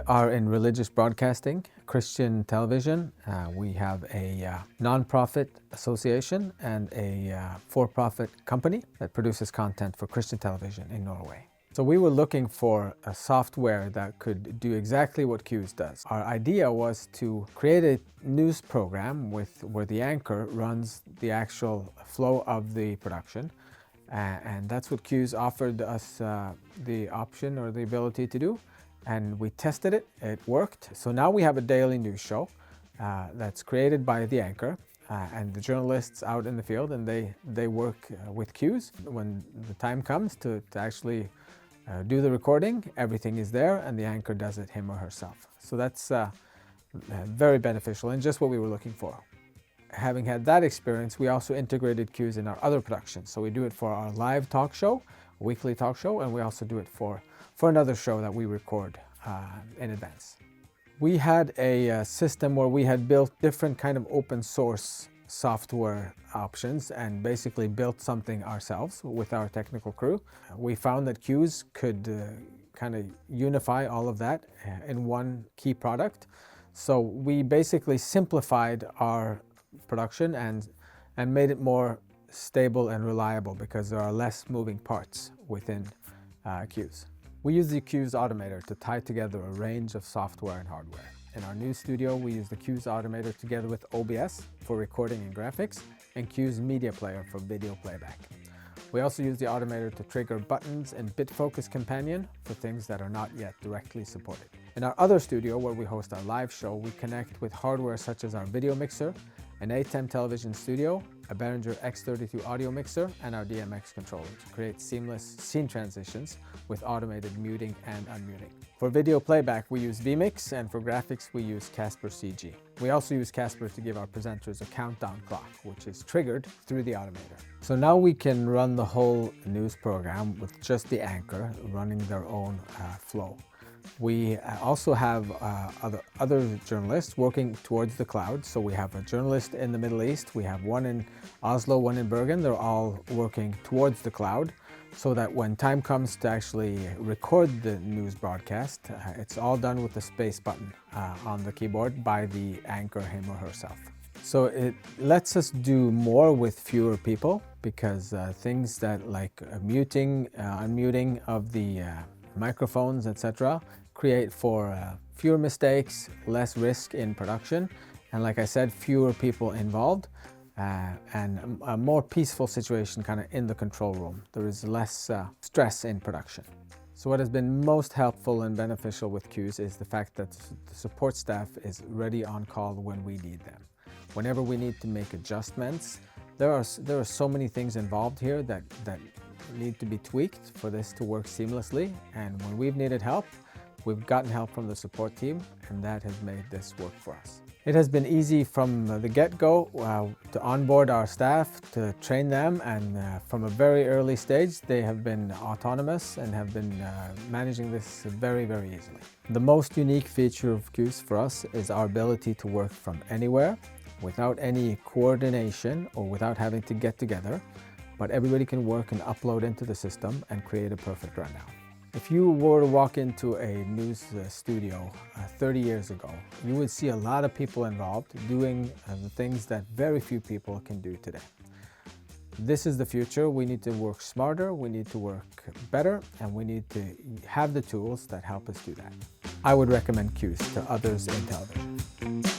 are in religious broadcasting, Christian television. We have a non-profit association and a for-profit company that produces content for Christian television in Norway. So we were looking for a software that could do exactly what Cuez does. Our idea was to create a news program where the anchor runs the actual flow of the production. And that's what Cuez offered us the option or the ability to do. And we tested it, it worked. So now we have a daily news show that's created by the anchor and the journalists out in the field, and they work with Cuez. When the time comes to actually do the recording, everything is there and the anchor does it him or herself. So that's very beneficial and just what we were looking for. Having had that experience, we also integrated Cuez in our other productions. So we do it for our live talk show, weekly talk show, and we also do it for another show that we record in advance. We had a system where we had built different kind of open source software options and basically built something ourselves with our technical crew. We found that Cuez could kind of unify all of that in one key product. So we basically simplified our production and made it more stable and reliable because there are less moving parts within Cuez. We use the Cuez Automator to tie together a range of software and hardware. In our new studio, we use the Cuez Automator together with OBS for recording and graphics, and Cuez Media Player for video playback. We also use the Automator to trigger buttons and BitFocus Companion for things that are not yet directly supported. In our other studio, where we host our live show, we connect with hardware such as our video mixer, an ATEM television studio, a Behringer X32 audio mixer, and our DMX controller to create seamless scene transitions with automated muting and unmuting. For video playback, we use vMix, and for graphics, we use Casper CG. We also use Casper to give our presenters a countdown clock, which is triggered through the Automator. So now we can run the whole news program with just the anchor running their own flow. We also have other journalists working towards the cloud. So we have a journalist in the Middle East, we have one in Oslo, one in Bergen. They're all working towards the cloud so that when time comes to actually record the news broadcast, it's all done with the space button on the keyboard by the anchor, him or herself. So it lets us do more with fewer people because things that like muting, unmuting of the microphones, etc., create for fewer mistakes, less risk in production, and like I said, fewer people involved, and a more peaceful situation kind of in the control room. There is less stress in production. So what has been most helpful and beneficial with Cuez is the fact that the support staff is ready on call when we need them. Whenever we need to make adjustments, there are so many things involved here that need to be tweaked for this to work seamlessly, and when we've needed help, we've gotten help from the support team, and that has made this work for us. It has been easy from the get-go to onboard our staff, to train them, and from a very early stage they have been autonomous and have been managing this very, very easily. The most unique feature of Cuez for us is our ability to work from anywhere without any coordination or without having to get together. But everybody can work and upload into the system and create a perfect rundown. If you were to walk into a news studio 30 years ago, you would see a lot of people involved doing the things that very few people can do today. This is the future. We need to work smarter, we need to work better, and we need to have the tools that help us do that. I would recommend Cuez to others in television.